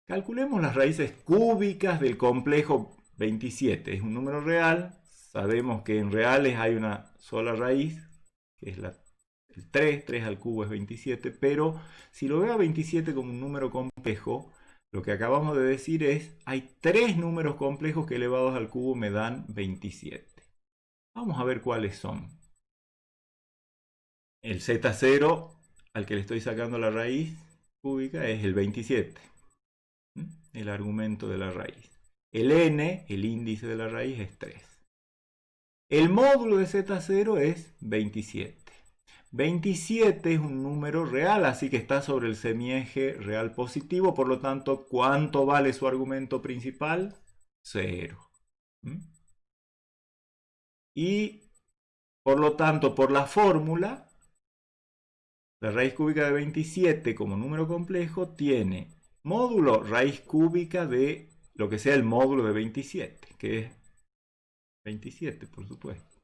Calculemos las raíces cúbicas del complejo 27. Es un número real. Sabemos que en reales hay una sola raíz, que es el 3. 3 al cubo es 27. Pero si lo veo a 27 como un número complejo, lo que acabamos de decir es, hay 3 números complejos que elevados al cubo me dan 27. Vamos a ver cuáles son. El z0 al que le estoy sacando la raíz cúbica es el 27. El argumento de la raíz. El n, el índice de la raíz, es 3. El módulo de z0 es 27. 27 es un número real, así que está sobre el semieje real positivo. Por lo tanto, ¿cuánto vale su argumento principal? 0. Y, por lo tanto, por la fórmula, la raíz cúbica de 27 como número complejo tiene módulo raíz cúbica de lo que sea el módulo de 27, que es 27, por supuesto.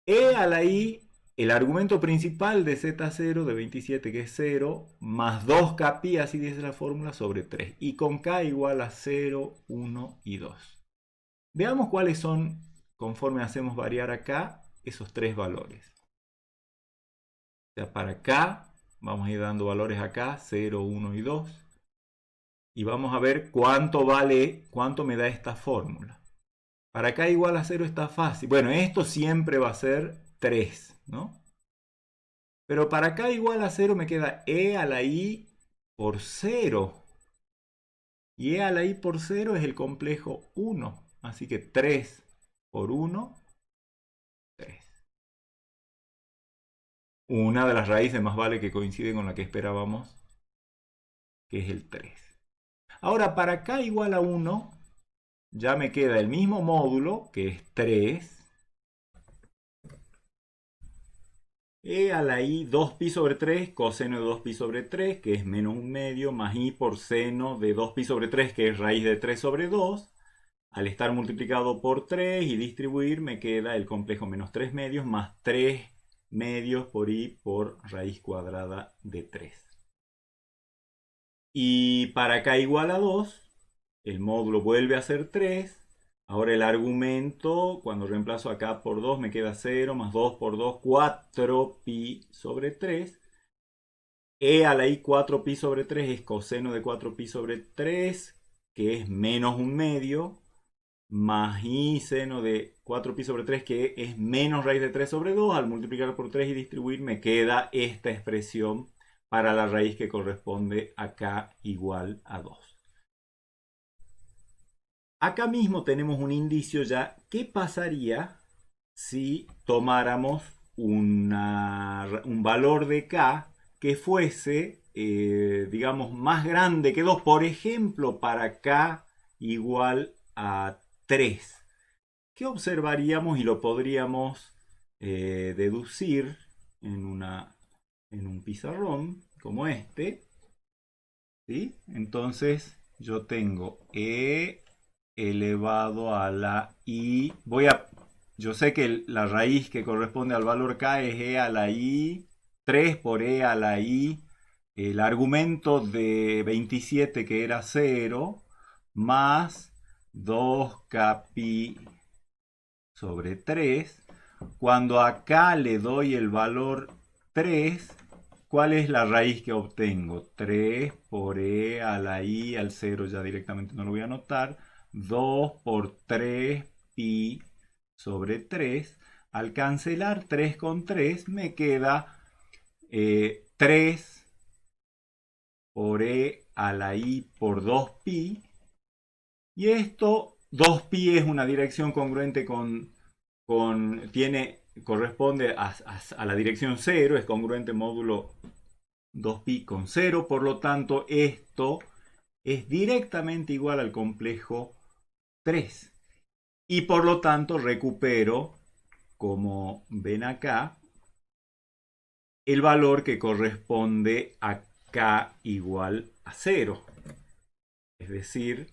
E a la i, el argumento principal de z0 de 27, que es 0, más 2kπ, así dice la fórmula, sobre 3. Y con k igual a 0, 1 y 2. Veamos cuáles son, conforme hacemos variar acá, esos tres valores. O sea, para k, vamos a ir dando valores acá, 0, 1 y 2. Y vamos a ver cuánto vale, cuánto me da esta fórmula. Para k igual a 0 está fácil. Bueno, esto siempre va a ser 3, ¿no? Pero para k igual a 0 me queda e a la i por 0. Y e a la i por 0 es el complejo 1. Así que 3 por 1, 3. Una de las raíces más vale que coincide con la que esperábamos, que es el 3. Ahora, para k igual a 1, ya me queda el mismo módulo, que es 3. E a la i 2pi sobre 3, coseno de 2pi sobre 3, que es menos un medio, más i por seno de 2pi sobre 3, que es raíz de 3 sobre 2. Al estar multiplicado por 3 y distribuir, me queda el complejo menos 3 medios más 3 medios por i por raíz cuadrada de 3. Y para k igual a 2, el módulo vuelve a ser 3. Ahora el argumento, cuando reemplazo acá por 2, me queda 0, más 2 por 2, 4pi sobre 3. E a la i 4pi sobre 3 es coseno de 4pi sobre 3, que es menos un medio, más i seno de 4pi sobre 3, que es menos raíz de 3 sobre 2. Al multiplicar por 3 y distribuir, me queda esta expresión para la raíz que corresponde a k igual a 2. Acá mismo tenemos un indicio ya. ¿Qué pasaría si tomáramos un valor de k que fuese, digamos, más grande que 2? Por ejemplo, para k igual a 3. ¿Qué observaríamos y lo podríamos deducir en un pizarrón como este? ¿Sí? Entonces yo tengo e elevado a la i. Yo sé que la raíz que corresponde al valor k es e a la i 3 por e a la i. El argumento de 27 que era 0 más 2k pi sobre 3. Cuando acá le doy el valor 3, ¿cuál es la raíz que obtengo? 3 por e a la i al 0, ya directamente no lo voy a anotar. 2 por 3 pi sobre 3. Al cancelar 3 con 3 me queda 3 por e a la i por 2pi. Y esto, 2pi es una dirección congruente corresponde a la dirección 0, es congruente módulo 2pi con 0, por lo tanto esto es directamente igual al complejo 3. Y por lo tanto recupero, como ven acá, el valor que corresponde a k igual a 0. Es decir,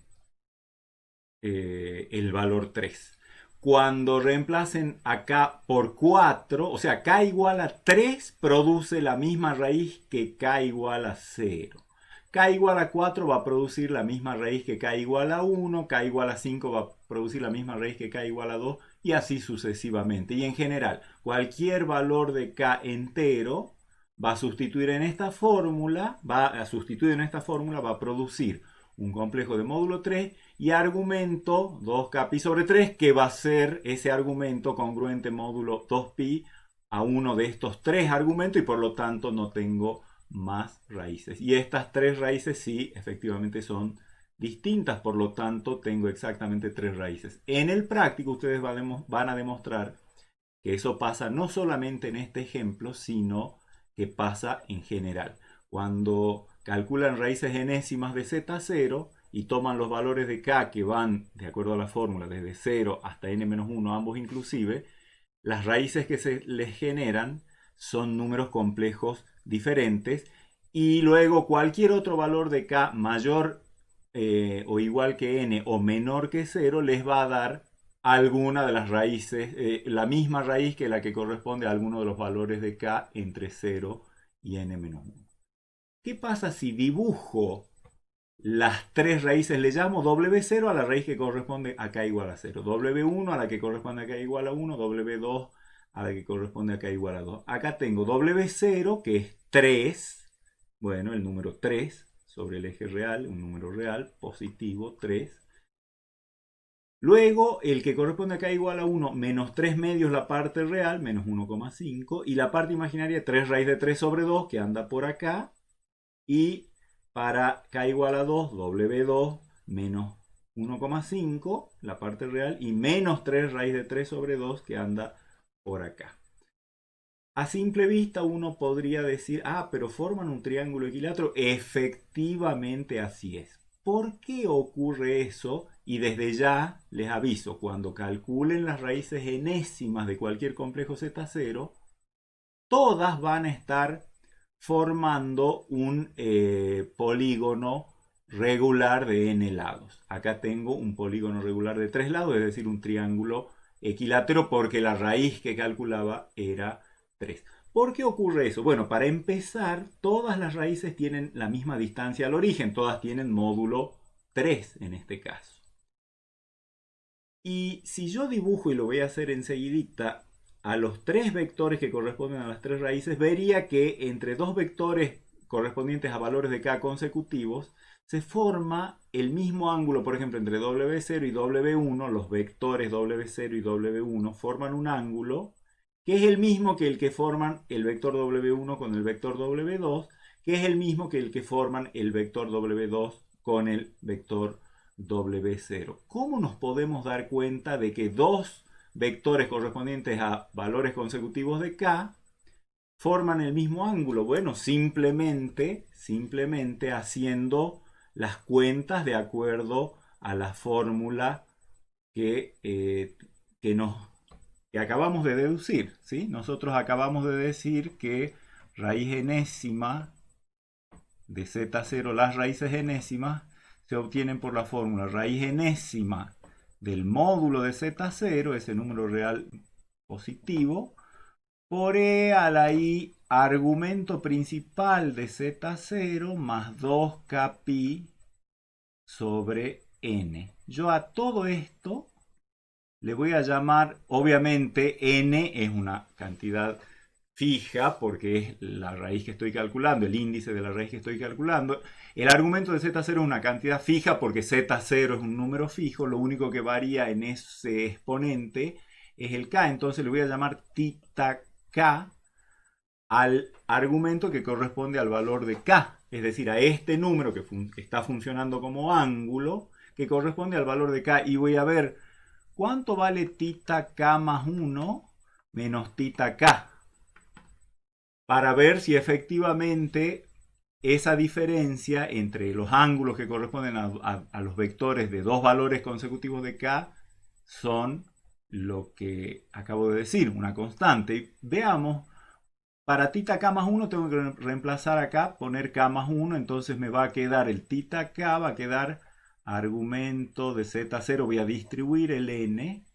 el valor 3. Cuando reemplacen acá por 4, o sea, k igual a 3 produce la misma raíz que k igual a 0. K igual a 4 va a producir la misma raíz que K igual a 1, K igual a 5 va a producir la misma raíz que K igual a 2 y así sucesivamente. Y en general, cualquier valor de K entero va a sustituir en esta fórmula, va a producir un complejo de módulo 3 y argumento 2kpi sobre 3, que va a ser ese argumento congruente módulo 2pi a uno de estos tres argumentos y por lo tanto no tengo más raíces. Y estas tres raíces sí, efectivamente son distintas, por lo tanto tengo exactamente tres raíces. En el práctico ustedes van a demostrar que eso pasa no solamente en este ejemplo, sino que pasa en general. Cuando calculan raíces enésimas de z0 y toman los valores de k que van, de acuerdo a la fórmula, desde 0 hasta n-1, ambos inclusive, las raíces que se les generan son números complejos diferentes y luego cualquier otro valor de k mayor o igual que n o menor que 0 les va a dar alguna de las raíces, la misma raíz que la que corresponde a alguno de los valores de k entre 0 y n-1. ¿Qué pasa si dibujo las tres raíces? Le llamo W0 a la raíz que corresponde a k igual a 0, W1 a la que corresponde a k igual a 1, W2 a la que corresponde a k igual a 2. Acá tengo W0, que es 3, bueno, el número 3 sobre el eje real, un número real, positivo, 3. Luego, el que corresponde a k igual a 1, menos 3 medios la parte real, menos 1,5. Y la parte imaginaria, 3 raíz de 3 sobre 2, que anda por acá. Y para k igual a 2, W2 menos 1,5, la parte real, y menos 3 raíz de 3 sobre 2, que anda por acá. A simple vista uno podría decir, pero forman un triángulo equilátero. Efectivamente así es. ¿Por qué ocurre eso? Y desde ya les aviso, cuando calculen las raíces enésimas de cualquier complejo Z0, todas van a estar formando un polígono regular de n lados. Acá tengo un polígono regular de 3 lados, es decir, un triángulo equilátero, porque la raíz que calculaba era 3. ¿Por qué ocurre eso? Bueno, para empezar, todas las raíces tienen la misma distancia al origen, todas tienen módulo 3 en este caso. Y si yo dibujo, y lo voy a hacer enseguidita, a los tres vectores que corresponden a las tres raíces, vería que entre dos vectores correspondientes a valores de k consecutivos, se forma el mismo ángulo, por ejemplo, entre W0 y W1, los vectores W0 y W1 forman un ángulo que es el mismo que el que forman el vector W1 con el vector W2, que es el mismo que el que forman el vector W2 con el vector W0. ¿Cómo nos podemos dar cuenta de que dos vectores correspondientes a valores consecutivos de k forman el mismo ángulo? Bueno, simplemente haciendo las cuentas de acuerdo a la fórmula que acabamos de deducir, ¿sí? Nosotros acabamos de decir que raíz enésima de z0, las raíces enésimas, se obtienen por la fórmula raíz enésima del módulo de z0, ese número real positivo, por e a la i argumento principal de z0 más 2kpi sobre n. Yo a todo esto le voy a llamar, obviamente n es una cantidad fija porque es la raíz que estoy calculando, el índice de la raíz que estoy calculando. El argumento de z0 es una cantidad fija porque z0 es un número fijo, lo único que varía en ese exponente es el k, entonces le voy a llamar tita k al argumento que corresponde al valor de k, es decir, a este número que está funcionando como ángulo, que corresponde al valor de k, y voy a ver cuánto vale tita k más 1 menos tita k, para ver si efectivamente esa diferencia entre los ángulos que corresponden a los vectores de dos valores consecutivos de k son lo que acabo de decir, una constante. Veamos, para tita k más 1 tengo que reemplazar acá, poner k más 1, entonces me va a quedar el tita k, va a quedar argumento de z0, voy a distribuir el n,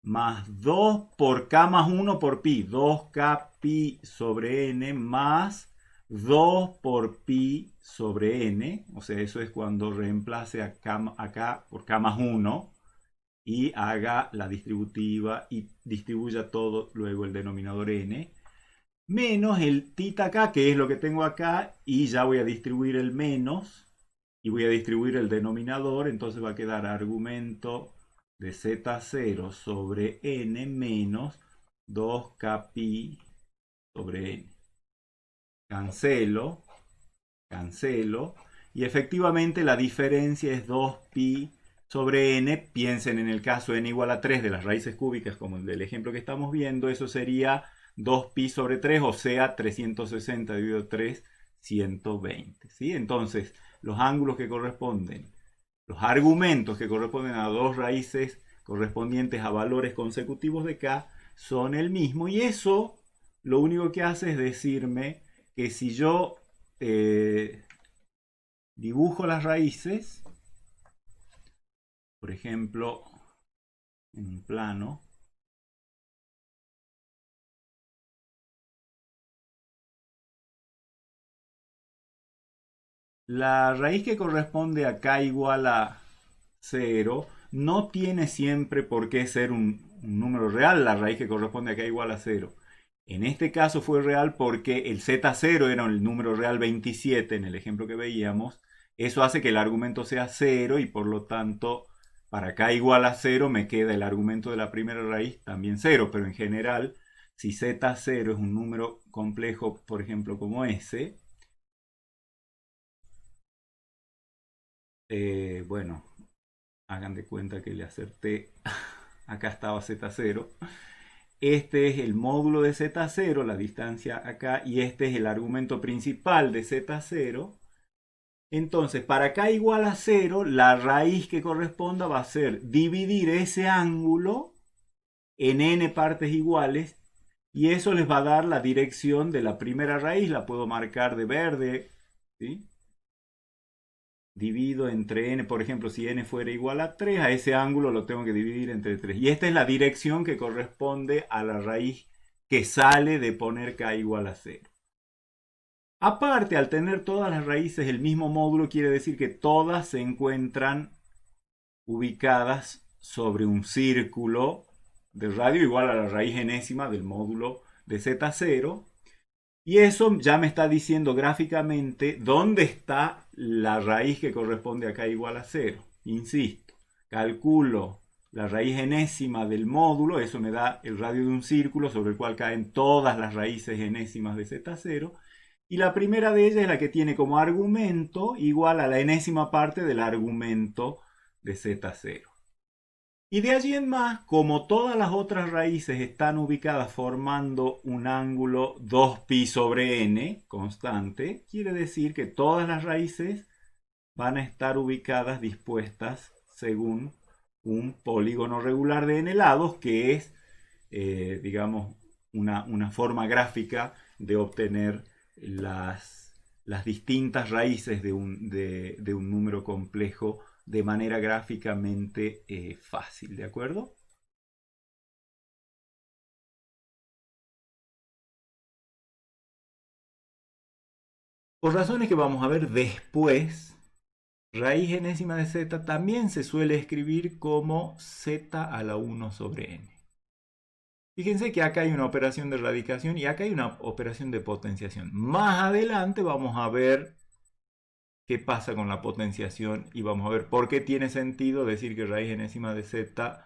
más 2 por k más 1 por pi, 2k pi sobre n más 2 por pi sobre n, o sea, eso es cuando reemplace acá por k más 1 y haga la distributiva y distribuya todo luego el denominador n, menos el tita k, que es lo que tengo acá, y ya voy a distribuir el menos y voy a distribuir el denominador, entonces va a quedar argumento de z0 sobre n menos 2k pi sobre n. Cancelo, cancelo, y efectivamente la diferencia es 2pi sobre n. Piensen en el caso n igual a 3 de las raíces cúbicas, como el del ejemplo que estamos viendo, eso sería 2pi sobre 3, o sea, 360 dividido 3, 120. ¿Sí? Entonces, los ángulos que corresponden, los argumentos que corresponden a dos raíces correspondientes a valores consecutivos de k son el mismo, y eso lo único que hace es decirme que si yo dibujo las raíces, por ejemplo, en un plano, la raíz que corresponde a k igual a 0 no tiene siempre por qué ser un número real, la raíz que corresponde a k igual a 0. En este caso fue real porque el z0 era el número real 27 en el ejemplo que veíamos. Eso hace que el argumento sea 0 y por lo tanto para k igual a 0 me queda el argumento de la primera raíz también 0. Pero en general, si z0 es un número complejo, por ejemplo como ese, bueno, hagan de cuenta que le acerté. Acá estaba z0. Este es el módulo de z0, la distancia acá, y este es el argumento principal de z0. Entonces, para k igual a 0, la raíz que corresponda va a ser dividir ese ángulo en n partes iguales, y eso les va a dar la dirección de la primera raíz. La puedo marcar de verde, ¿sí? Divido entre n, por ejemplo, si n fuera igual a 3, a ese ángulo lo tengo que dividir entre 3. Y esta es la dirección que corresponde a la raíz que sale de poner k igual a 0. Aparte, al tener todas las raíces el mismo módulo, quiere decir que todas se encuentran ubicadas sobre un círculo de radio igual a la raíz enésima del módulo de z0. Y eso ya me está diciendo gráficamente dónde está la raíz que corresponde a k igual a 0. Insisto, calculo la raíz enésima del módulo, eso me da el radio de un círculo sobre el cual caen todas las raíces enésimas de z0. Y la primera de ellas es la que tiene como argumento igual a la enésima parte del argumento de z0. Y de allí en más, como todas las otras raíces están ubicadas formando un ángulo 2pi sobre n constante, quiere decir que todas las raíces van a estar ubicadas dispuestas según un polígono regular de n lados, que es, digamos, una forma gráfica de obtener las distintas raíces de un número complejo de manera gráficamente fácil, ¿de acuerdo? Por razones que vamos a ver después, raíz enésima de z también se suele escribir como z a la 1 sobre n. Fíjense que acá hay una operación de radicación y acá hay una operación de potenciación. Más adelante vamos a ver qué pasa con la potenciación y vamos a ver por qué tiene sentido decir que raíz enésima de z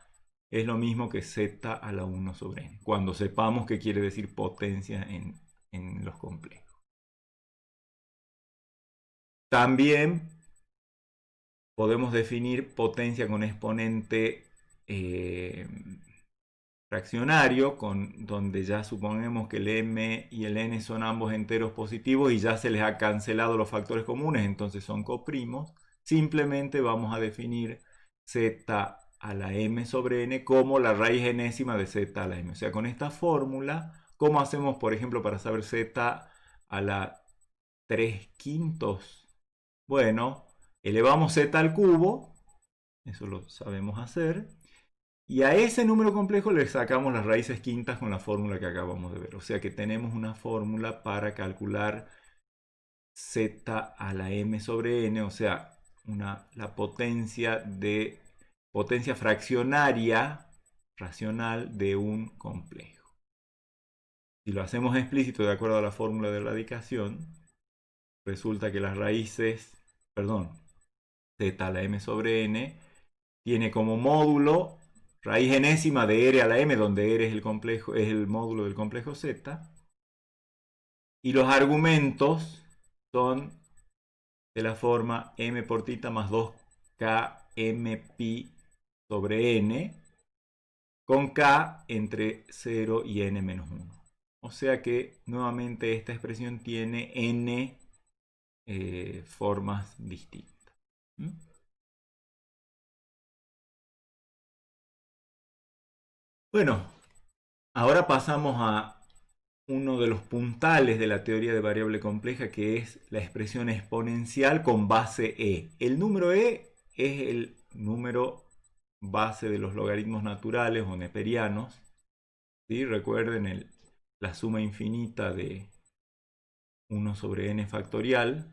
es lo mismo que z a la 1 sobre n, cuando sepamos qué quiere decir potencia en los complejos. También podemos definir potencia con exponente fraccionario, donde ya suponemos que el m y el n son ambos enteros positivos y ya se les ha cancelado los factores comunes, entonces son coprimos. Simplemente vamos a definir z a la m sobre n como la raíz enésima de z a la m. O sea, con esta fórmula, ¿cómo hacemos, por ejemplo, para saber z a la 3 quintos? Bueno, elevamos z al cubo, eso lo sabemos hacer, y a ese número complejo le sacamos las raíces quintas con la fórmula que acabamos de ver. O sea que tenemos una fórmula para calcular z a la m sobre n, o sea, la potencia fraccionaria racional de un complejo. Si lo hacemos explícito de acuerdo a la fórmula de radicación, resulta que las raíces, z a la m sobre n, tiene como módulo raíz enésima de r a la m, donde r es el módulo del complejo z, y los argumentos son de la forma m por tita más 2k m pi sobre n, con k entre 0 y n menos 1. O sea que nuevamente esta expresión tiene n formas distintas. Bueno, ahora pasamos a uno de los puntales de la teoría de variable compleja, que es la expresión exponencial con base e. El número e es el número base de los logaritmos naturales o neperianos. ¿Sí? Recuerden la suma infinita de 1 sobre n factorial,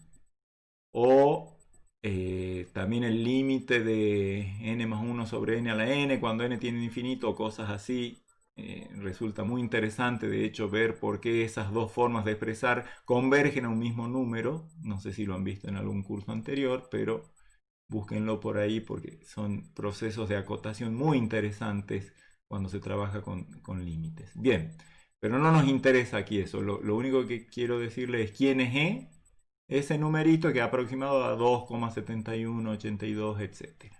o también el límite de n más 1 sobre n a la n cuando n tiene infinito, o cosas así. Resulta muy interesante, de hecho, ver por qué esas dos formas de expresar convergen a un mismo número. No sé si lo han visto en algún curso anterior, pero búsquenlo por ahí porque son procesos de acotación muy interesantes cuando se trabaja con límites. Bien, pero no nos interesa aquí eso. Lo único que quiero decirles es quién es E, ese numerito que ha aproximado a 2,7182, etc.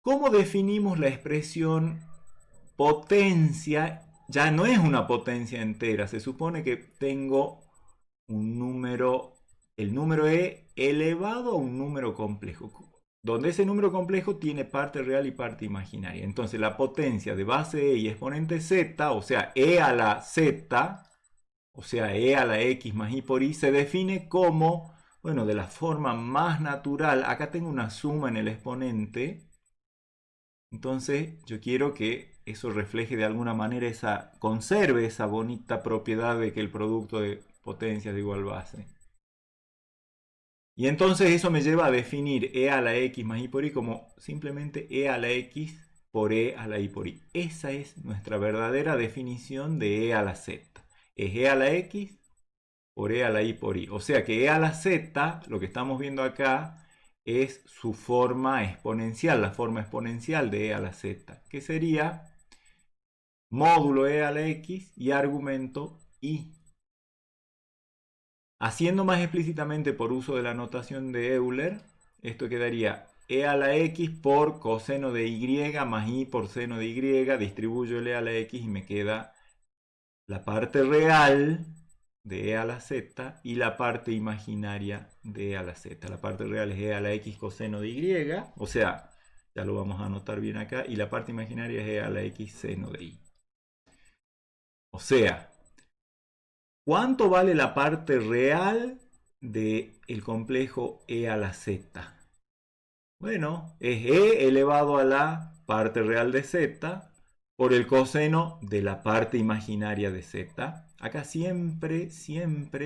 ¿Cómo definimos la expresión potencia? Ya no es una potencia entera. Se supone que tengo un número, el número e elevado a un número complejo, donde ese número complejo tiene parte real y parte imaginaria. Entonces la potencia de base e y exponente z, o sea, e a la z, o sea, e a la x más i por i, se define como, bueno, de la forma más natural. Acá tengo una suma en el exponente. Entonces yo quiero que eso refleje de alguna manera, conserve esa bonita propiedad de que el producto de potencias de igual base. Y entonces eso me lleva a definir e a la x más i por i como simplemente e a la x por e a la i por i. Esa es nuestra verdadera definición de e a la z. Es e a la x por e a la i por i. O sea que e a la z, lo que estamos viendo acá, es su forma exponencial, la forma exponencial de e a la z, que sería módulo e a la x y argumento i. Haciendo más explícitamente por uso de la notación de Euler, esto quedaría e a la x por coseno de y más i por seno de y, distribuyo el e a la x y me queda la parte real de e a la z y la parte imaginaria de e a la z. La parte real es e a la x coseno de y, o sea, ya lo vamos a anotar bien acá, y la parte imaginaria es e a la x seno de y. O sea, ¿cuánto vale la parte real del complejo e a la z? Bueno, es e elevado a la parte real de z por el coseno de la parte imaginaria de z. Acá siempre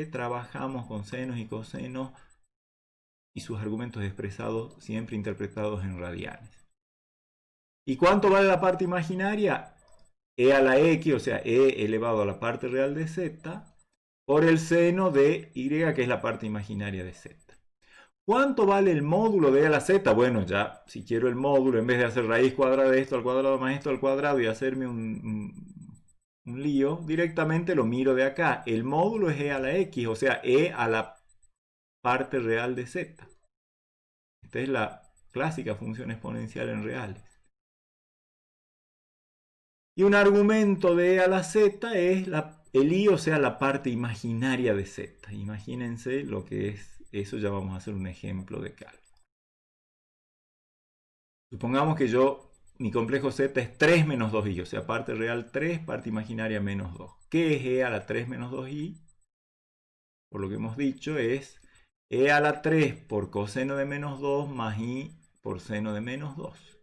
trabajamos con senos y cosenos y sus argumentos expresados siempre interpretados en radianes. ¿Y cuánto vale la parte imaginaria? E a la x, o sea, e elevado a la parte real de z, por el seno de y, que es la parte imaginaria de z. ¿Cuánto vale el módulo de e a la z? Bueno, ya si quiero el módulo, en vez de hacer raíz cuadrada de esto al cuadrado más esto al cuadrado y hacerme un lío, directamente lo miro de acá. El módulo es e a la x, o sea, e a la parte real de z. Esta es la clásica función exponencial en reales. Y un argumento de e a la z es el i, o sea, la parte imaginaria de z. Imagínense lo que es eso, ya vamos a hacer un ejemplo de cálculo. Supongamos que mi complejo z es 3 menos 2i, o sea, parte real 3, parte imaginaria menos 2. ¿Qué es e a la 3 menos 2i? Por lo que hemos dicho, es e a la 3 por coseno de menos 2 más i por seno de menos 2.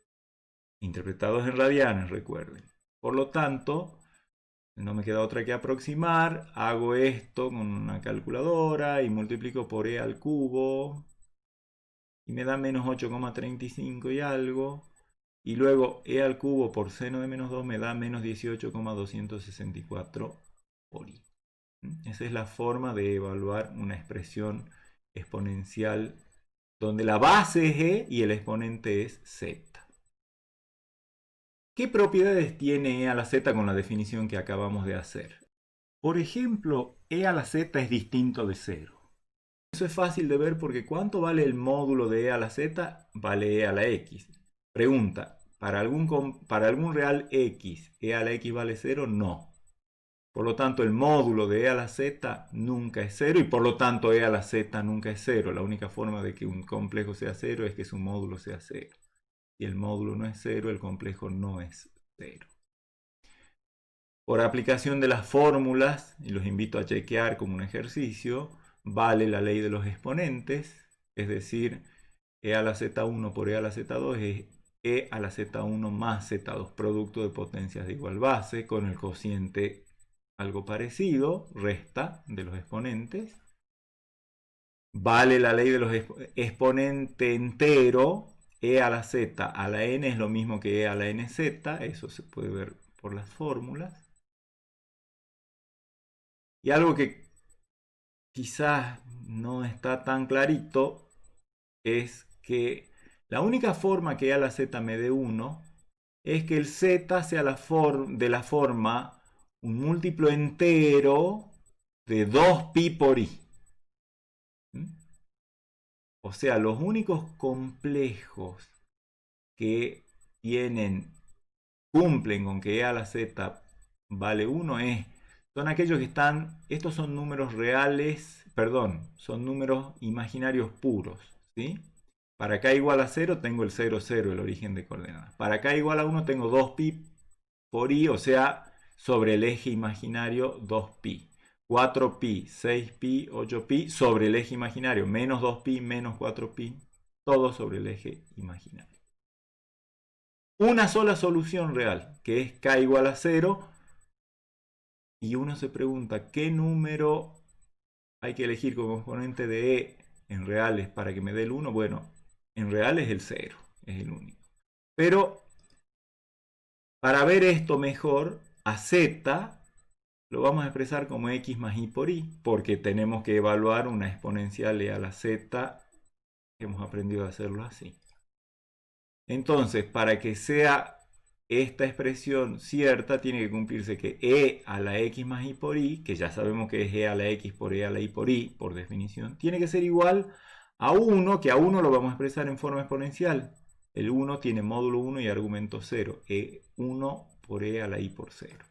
Interpretados en radianes, recuerden. Por lo tanto, no me queda otra que aproximar. Hago esto con una calculadora y multiplico por e al cubo. Y me da menos 8,35 y algo. Y luego e al cubo por seno de menos 2 me da menos 18,264 por i. Esa es la forma de evaluar una expresión exponencial donde la base es e y el exponente es z. ¿Qué propiedades tiene e a la z con la definición que acabamos de hacer? Por ejemplo, e a la z es distinto de 0. Eso es fácil de ver porque ¿cuánto vale el módulo de e a la z? Vale e a la x. Pregunta, ¿para algún real x, e a la x vale 0? No. Por lo tanto, el módulo de e a la z nunca es 0 y por lo tanto e a la z nunca es 0. La única forma de que un complejo sea 0 es que su módulo sea 0. Si el módulo no es 0, el complejo no es 0. Por aplicación de las fórmulas, y los invito a chequear como un ejercicio, vale la ley de los exponentes, es decir, e a la z1 por e a la z2 es e a la z1 más z2, producto de potencias de igual base, con el cociente algo parecido, resta de los exponentes. Vale la ley de los exponente entero, e a la z a la n es lo mismo que e a la nz, eso se puede ver por las fórmulas. Y algo que quizás no está tan clarito es que la única forma que e a la z me dé 1 es que el z sea de la forma un múltiplo entero de 2pi por i. O sea, los únicos complejos que cumplen con que e a la z vale 1 son aquellos que están, estos son números reales, perdón, son números imaginarios puros, ¿sí? Para k igual a 0 tengo el 0, 0, el origen de coordenadas. Para k igual a 1 tengo 2pi por i, o sea, sobre el eje imaginario 2pi. 4pi, 6pi, 8pi sobre el eje imaginario, menos 2pi, menos 4pi, todo sobre el eje imaginario. Una sola solución real, que es k igual a 0, y uno se pregunta, ¿qué número hay que elegir como exponente de e en reales para que me dé el 1? Bueno, en reales el 0, es el único. Pero, para ver esto mejor, a z lo vamos a expresar como x más i por i, porque tenemos que evaluar una exponencial e a la z. Hemos aprendido a hacerlo así. Entonces, para que sea esta expresión cierta, tiene que cumplirse que e a la x más i por i, que ya sabemos que es e a la x por e a la i por i, por definición, tiene que ser igual a 1, que a 1 lo vamos a expresar en forma exponencial. El 1 tiene módulo 1 y argumento 0, e1 por e a la i por 0.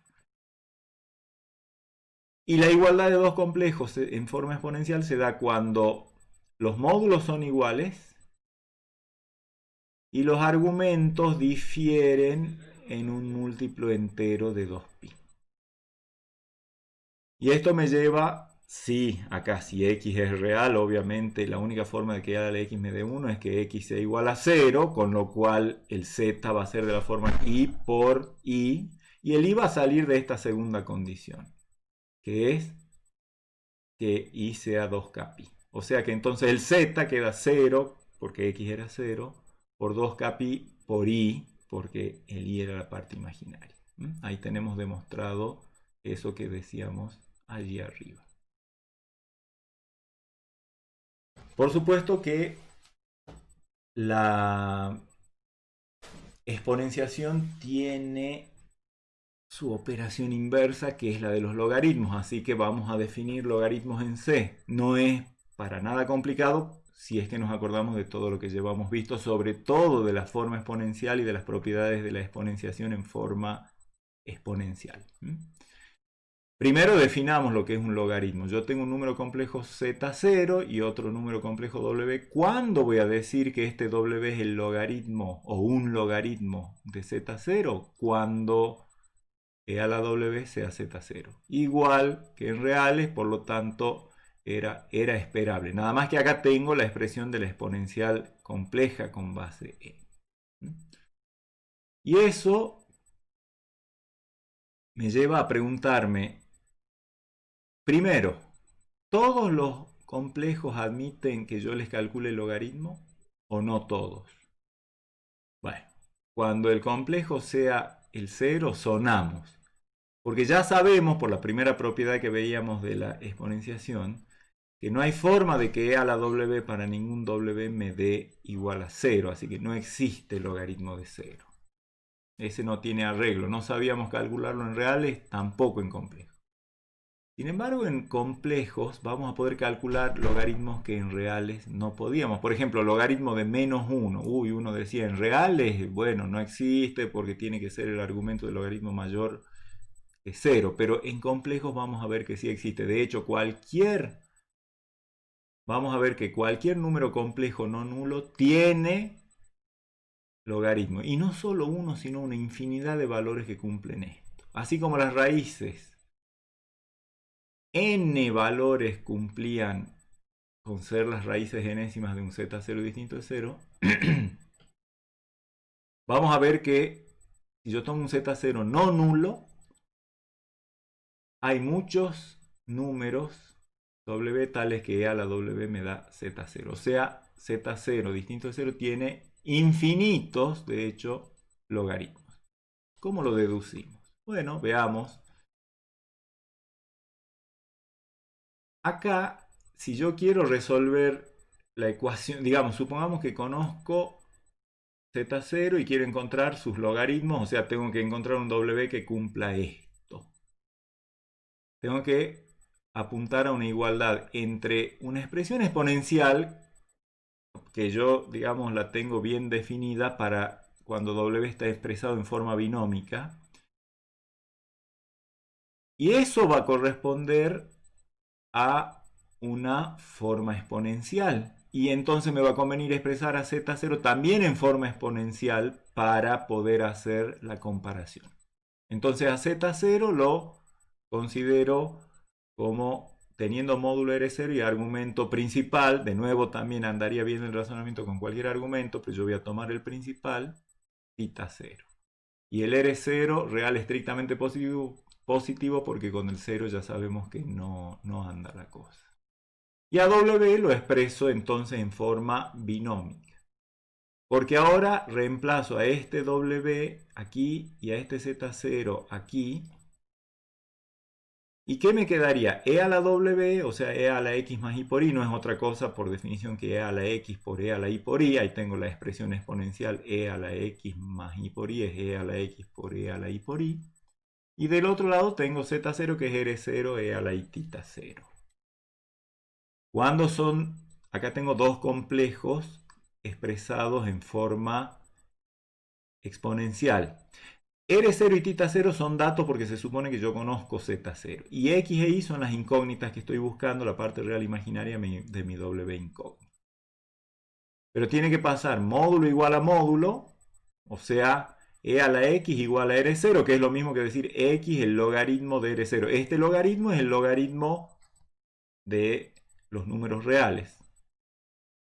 Y la igualdad de dos complejos en forma exponencial se da cuando los módulos son iguales y los argumentos difieren en un múltiplo entero de 2pi. Y esto me lleva, sí, acá si x es real, obviamente la única forma de que a la x me dé 1 es que x sea igual a 0, con lo cual el z va a ser de la forma i por i, y el i va a salir de esta segunda condición, que es que i sea 2kpi. O sea que entonces el z queda 0, porque x era 0, por 2kpi por i, porque el i era la parte imaginaria. Ahí tenemos demostrado eso que decíamos allí arriba. Por supuesto que la exponenciación tiene su operación inversa, que es la de los logaritmos, así que vamos a definir logaritmos en C. No es para nada complicado si es que nos acordamos de todo lo que llevamos visto, sobre todo de la forma exponencial y de las propiedades de la exponenciación en forma exponencial. Primero definamos lo que es un logaritmo. Yo tengo un número complejo z0 y otro número complejo w. ¿Cuándo voy a decir que este w es el logaritmo o un logaritmo de z0? Cuando e a la w sea z0. Igual que en reales, por lo tanto era esperable. Nada más que acá tengo la expresión de la exponencial compleja con base e. Y eso me lleva a preguntarme, primero, ¿todos los complejos admiten que yo les calcule el logaritmo o no todos? Bueno, cuando el complejo sea el cero, sonamos. Porque ya sabemos, por la primera propiedad que veíamos de la exponenciación, que no hay forma de que e a la w para ningún w me dé igual a 0, así que no existe logaritmo de 0. Ese no tiene arreglo, no sabíamos calcularlo en reales, tampoco en complejos. Sin embargo, en complejos vamos a poder calcular logaritmos que en reales no podíamos. Por ejemplo, logaritmo de menos 1. Uy, uno decía, en reales, bueno, no existe porque tiene que ser el argumento del logaritmo mayor que 0. Pero en complejos vamos a ver que sí existe. De hecho, vamos a ver que cualquier número complejo no nulo tiene logaritmo. Y no solo uno, sino una infinidad de valores que cumplen esto. Así como las raíces. N valores cumplían con ser las raíces enésimas de un z0 distinto de 0. Vamos a ver que si yo tomo un z0 no nulo, hay muchos números w tales que e a la w me da z0. O sea, z0 distinto de 0 tiene infinitos, de hecho, logaritmos. ¿Cómo lo deducimos? Bueno, veamos. Acá, si yo quiero resolver la ecuación, digamos, supongamos que conozco z0 y quiero encontrar sus logaritmos, o sea, tengo que encontrar un w que cumpla esto. Tengo que apuntar a una igualdad entre una expresión exponencial, que yo, digamos, la tengo bien definida para cuando w está expresado en forma binómica, y eso va a corresponder a una forma exponencial. Y entonces me va a convenir expresar a z0 también en forma exponencial para poder hacer la comparación. Entonces a z0 lo considero como teniendo módulo R0 y argumento principal. De nuevo también andaría bien el razonamiento con cualquier argumento, pero yo voy a tomar el principal, θ 0. Y el R0 real estrictamente positivo porque con el 0 ya sabemos que no anda la cosa. Y a W lo expreso entonces en forma binómica. Porque ahora reemplazo a este W aquí y a este Z0 aquí. ¿Y qué me quedaría? E a la W, o sea, E a la X más I por I, no es otra cosa por definición que E a la X por E a la I por I. Ahí tengo la expresión exponencial E a la X más I por I, es E a la X por E a la I por I. Y del otro lado tengo Z0 que es R0 E a la I θ 0. Cuando son, acá tengo dos complejos expresados en forma exponencial. R0 y θ 0 son datos porque se supone que yo conozco Z0. Y X e Y son las incógnitas que estoy buscando, la parte real imaginaria de mi W incógnita. Pero tiene que pasar módulo igual a módulo, o sea, E a la X igual a R0, que es lo mismo que decir X el logaritmo de R0. Este logaritmo es el logaritmo de los números reales.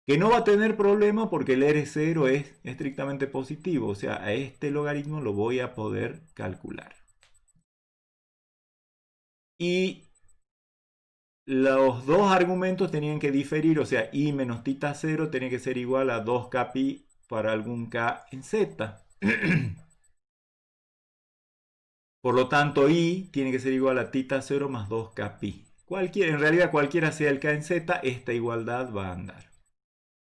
Que no va a tener problema porque el R0 es estrictamente positivo. O sea, a este logaritmo lo voy a poder calcular. Y los dos argumentos tenían que diferir. O sea, I menos θ 0 tenía que ser igual a 2kπ para algún k en z. Por lo tanto, I tiene que ser igual a θ 0 más 2kπ. En realidad, cualquiera sea el k en z, esta igualdad va a andar.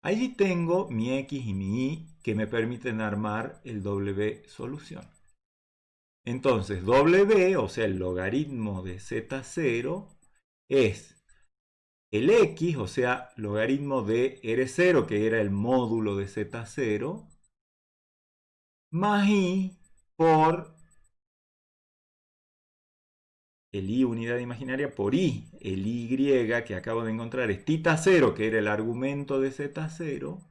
Allí tengo mi X y mi Y que me permiten armar el W solución. Entonces, W, o sea, el logaritmo de Z0, es el X, o sea, logaritmo de R0, que era el módulo de Z0, más I por el I unidad imaginaria por I, el Y que acabo de encontrar es θ 0, que era el argumento de Z0,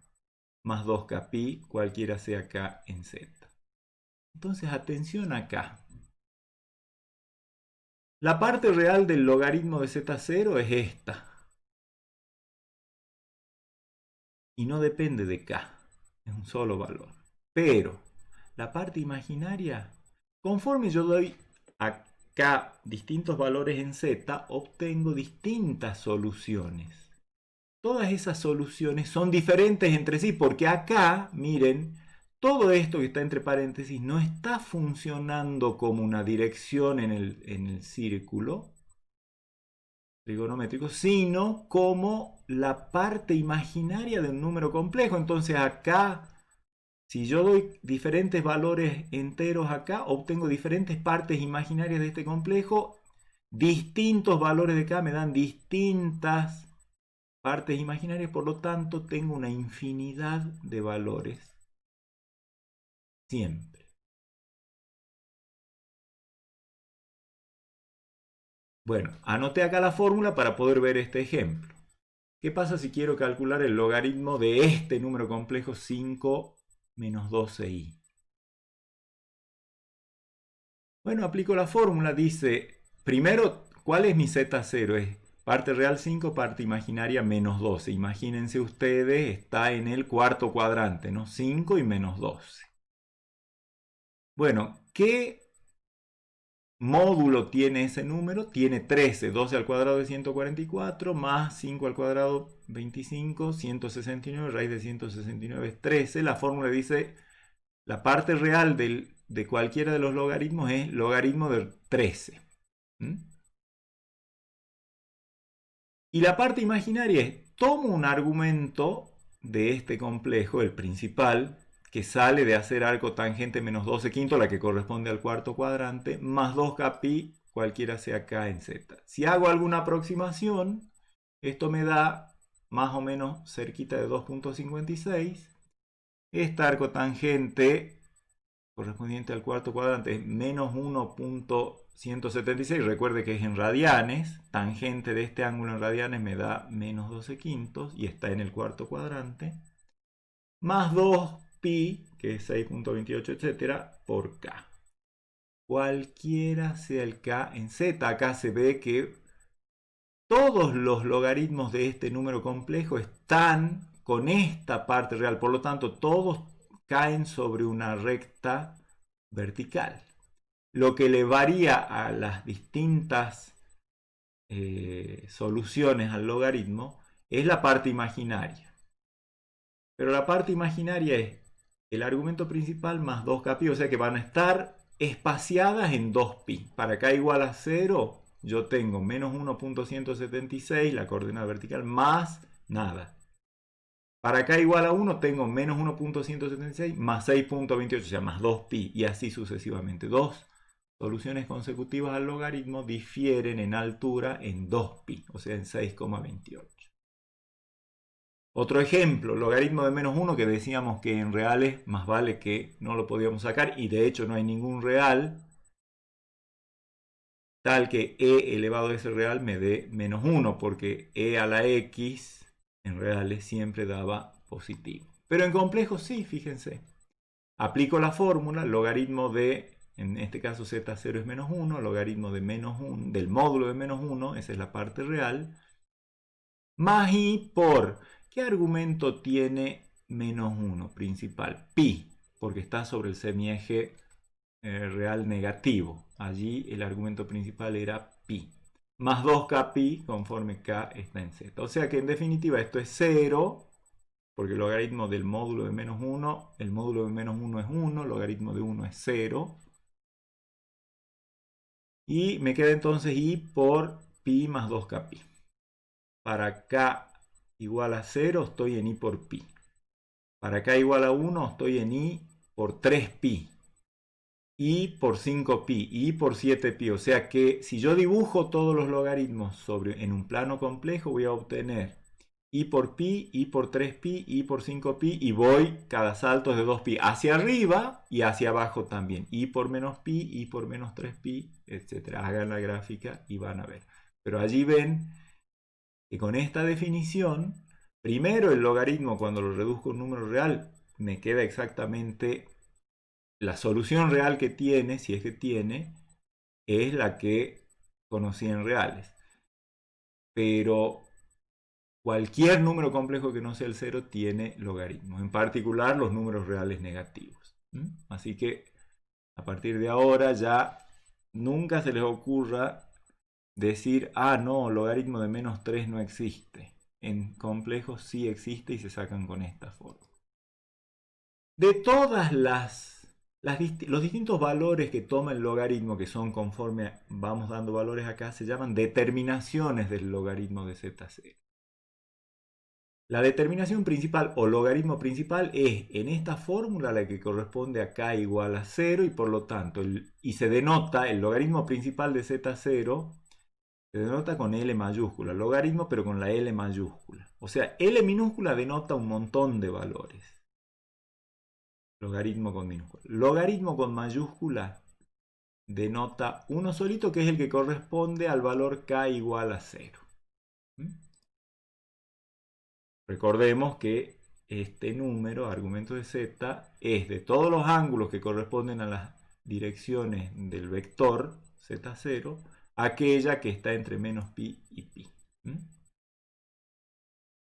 más 2kπ, cualquiera sea k en z. Entonces, atención acá. La parte real del logaritmo de Z0 es esta. Y no depende de k, es un solo valor. Pero la parte imaginaria, conforme yo doy a k distintos valores en z, obtengo distintas soluciones. Todas esas soluciones son diferentes entre sí, porque acá, miren, todo esto que está entre paréntesis no está funcionando como una dirección en el círculo trigonométrico, sino como la parte imaginaria de un número complejo. Entonces acá, si yo doy diferentes valores enteros acá, obtengo diferentes partes imaginarias de este complejo. Distintos valores de acá me dan distintas partes imaginarias, por lo tanto tengo una infinidad de valores siempre. Bueno, anoté acá la fórmula para poder ver este ejemplo. ¿Qué pasa si quiero calcular el logaritmo de este número complejo 5 menos 12i? Bueno, aplico la fórmula, dice, primero, ¿cuál es mi z0? Es parte real 5, parte imaginaria menos 12. Imagínense ustedes, está en el cuarto cuadrante, ¿no? 5 y menos 12. Bueno, ¿qué módulo tiene ese número? Tiene 13, 12 al cuadrado de 144, más 5 al cuadrado 25, 169, raíz de 169 es 13. La fórmula dice, la parte real de cualquiera de los logaritmos es logaritmo de 13. Y la parte imaginaria es, tomo un argumento de este complejo, el principal, que sale de hacer arco tangente menos 12 quinto, la que corresponde al cuarto cuadrante, más 2kpi, cualquiera sea k en z. Si hago alguna aproximación, esto me da más o menos cerquita de 2.56. Este arco tangente correspondiente al cuarto cuadrante es menos 1.176. Recuerde que es en radianes. Tangente de este ángulo en radianes me da menos 12 quintos y está en el cuarto cuadrante. Más 2pi, que es 6.28, etcétera, por k. Cualquiera sea el k en z. Acá se ve que todos los logaritmos de este número complejo están con esta parte real. Por lo tanto, todos caen sobre una recta vertical. Lo que le varía a las distintas soluciones al logaritmo es la parte imaginaria. Pero la parte imaginaria es el argumento principal más 2kpi, o sea que van a estar espaciadas en 2pi. Para k igual a 0, yo tengo menos 1.176, la coordenada vertical, más nada. Para k igual a 1 tengo menos 1.176 más 6.28, o sea, más 2pi, y así sucesivamente. Dos soluciones consecutivas al logaritmo difieren en altura en 2pi, o sea, en 6,28. Otro ejemplo, logaritmo de menos 1, que decíamos que en reales más vale que no lo podíamos sacar, y de hecho no hay ningún real, tal que e elevado a ese real me dé menos 1, porque e a la x en reales siempre daba positivo. Pero en complejos sí, fíjense. Aplico la fórmula, logaritmo de, en este caso z0 es menos 1, logaritmo de menos 1, del módulo de menos 1, esa es la parte real, más i por, ¿qué argumento tiene menos 1 principal? Pi, porque está sobre el semieje real negativo. Allí el argumento principal era pi. Más 2kpi conforme k está en z. O sea que en definitiva esto es 0, porque el logaritmo del módulo de menos 1, el módulo de menos 1 es 1, el logaritmo de 1 es 0. Y me queda entonces i por pi más 2kpi. Para k igual a 0 estoy en i por pi. Para k igual a 1 estoy en i por 3pi. I por 5pi, i por 7pi. O sea que si yo dibujo todos los logaritmos en un plano complejo, voy a obtener i por pi, i por 3pi, i por 5pi, y voy cada salto de 2pi hacia arriba y hacia abajo también. I por menos pi, i por menos 3pi, etc. Hagan la gráfica y van a ver. Pero allí ven que con esta definición, primero el logaritmo cuando lo reduzco a un número real, me queda exactamente la solución real que tiene, si es que tiene, es la que conocí en reales. Pero cualquier número complejo que no sea el 0 tiene logaritmos, en particular los números reales negativos. Así que a partir de ahora ya nunca se les ocurra decir, ah, no, logaritmo de menos 3 no existe. En complejos sí existe y se sacan con esta forma. De todas los distintos valores que toma el logaritmo, que son conforme vamos dando valores acá, se llaman determinaciones del logaritmo de z0. La determinación principal o logaritmo principal es en esta fórmula la que corresponde a k igual a 0 y por lo tanto, y se denota el logaritmo principal de z0, se denota con L mayúscula, logaritmo pero con la L mayúscula. O sea, L minúscula denota un montón de valores. Logaritmo con minúscula. Logaritmo con mayúscula denota uno solito que es el que corresponde al valor k igual a 0. Recordemos que este número, argumento de z, es de todos los ángulos que corresponden a las direcciones del vector z0, aquella que está entre menos pi y pi.